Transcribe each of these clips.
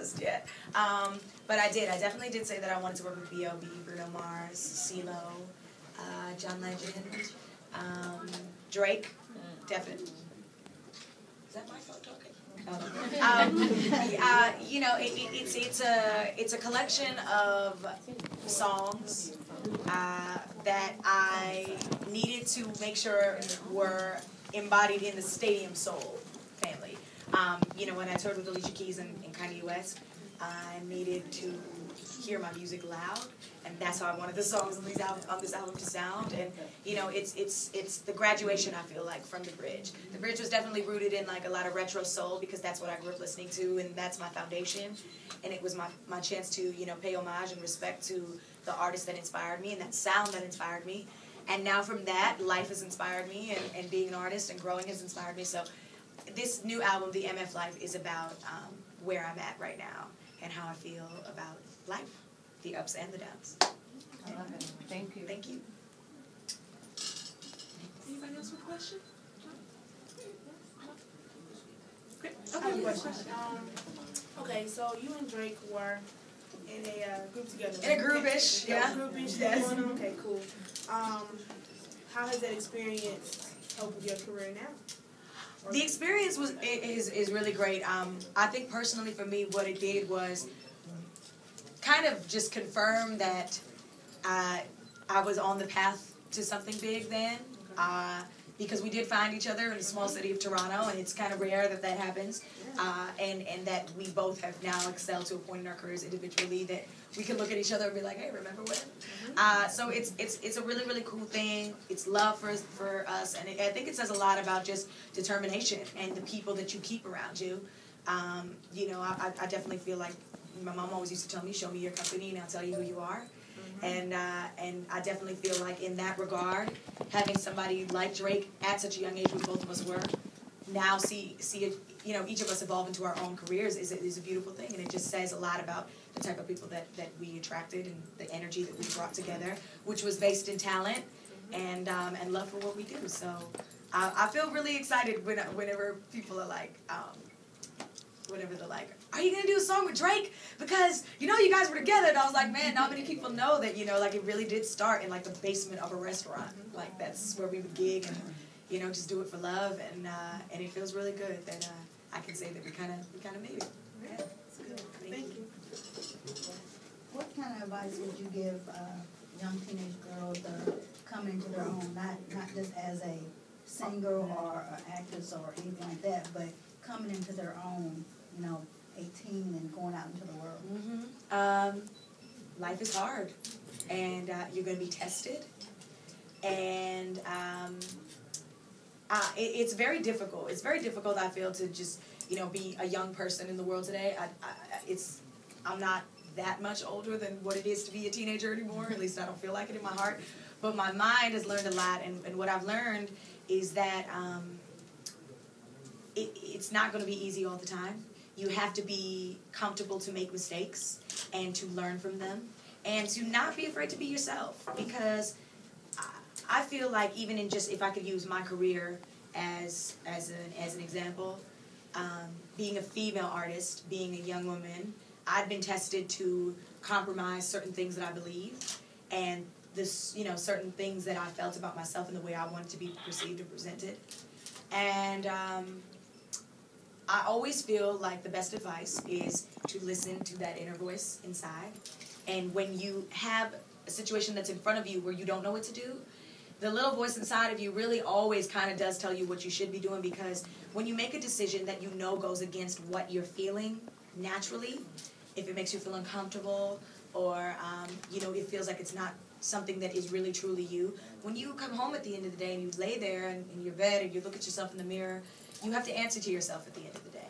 just yet. But I definitely did say that I wanted to work with B.O.B., Bruno Mars, CeeLo, John Legend, Drake, definitely. Is that my phone talking? You know, it's a collection of songs that I needed to make sure were embodied in the Stadium Soul family. You know, when I toured with Alicia Keys and Kanye West, I needed to hear my music loud, and that's how I wanted the songs on this album to sound. And you know, it's the graduation, I feel like, from The Bridge. The Bridge was definitely rooted in like a lot of retro soul because that's what I grew up listening to, and that's my foundation. And it was my chance to, you know, pay homage and respect to the artist that inspired me and that sound that inspired me. And now from that, life has inspired me, and being an artist and growing has inspired me. So this new album, The MF Life, is about where I'm at right now and how I feel about life, the ups and the downs. I love it. Thank you. Thank you. Anybody else with a question? I have a question. Okay, so you and Drake were in a group together. In a groupish, yeah. Groupish, yes. Going on? Okay, cool. How has that experience helped with your career now? The experience is really great. I think personally for me, what it did was kind of just confirm that I was on the path to something big then. Because we did find each other in the small city of Toronto, and it's kind of rare that that happens, and that we both have now excelled to a point in our careers individually that we can look at each other and be like, hey, remember when? So it's a really, really cool thing. It's love for us, and I think it says a lot about just determination and the people that you keep around you. You know, I definitely feel like my mom always used to tell me, show me your company and I'll tell you who you are. And I definitely feel like in that regard, having somebody like Drake at such a young age, when both of us were, now see it, you know, each of us evolve into our own careers is a beautiful thing, and it just says a lot about the type of people that we attracted and the energy that we brought together, which was based in talent and love for what we do. So I feel really excited whenever people are like, whenever they're like, are you going to do a song with Drake? Because, you know, you guys were together. And I was like, man, not many people know that, you know, like it really did start in like the basement of a restaurant. Like that's where we would gig and, you know, just do it for love. And it feels really good that I can say that we kind of made it. Yeah, it's good. Thank you. What kind of advice would you give young teenage girls coming into their own, not just as a singer or an actress or anything like that, but coming into their own, you know, 18 and going out into the world? Life is hard, and you're going to be tested, and it's very difficult. It's very difficult, I feel, to just, you know, be a young person in the world today. I'm not that much older than what it is to be a teenager anymore. At least I don't feel like it in my heart. But my mind has learned a lot, and what I've learned is that it's not going to be easy all the time. You have to be comfortable to make mistakes and to learn from them and to not be afraid to be yourself, because I feel like even in just, if I could use my career as an example, being a female artist, being a young woman, I've been tested to compromise certain things that I believe and this, you know, certain things that I felt about myself and the way I wanted to be perceived or presented. And I always feel like the best advice is to listen to that inner voice inside. And when you have a situation that's in front of you where you don't know what to do, the little voice inside of you really always kind of does tell you what you should be doing, because when you make a decision that you know goes against what you're feeling naturally, if it makes you feel uncomfortable or, you know, it feels like it's not something that is really truly you, when you come home at the end of the day and you lay there in your bed and you look at yourself in the mirror, you have to answer to yourself at the end of the day.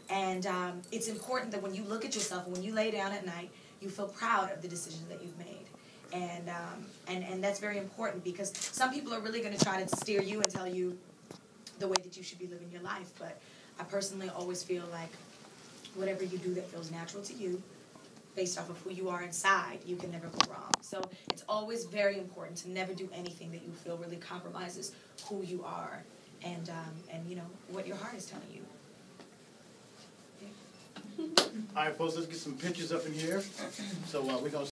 And it's important that when you look at yourself and when you lay down at night, you feel proud of the decisions that you've made. And that's very important, because some people are really going to try to steer you and tell you the way that you should be living your life. But I personally always feel like whatever you do that feels natural to you, based off of who you are inside, you can never go wrong. So it's always very important to never do anything that you feel really compromises who you are and you know, what your heart is telling you. Yeah. All right, folks, let's get some pictures up in here. So we're gonna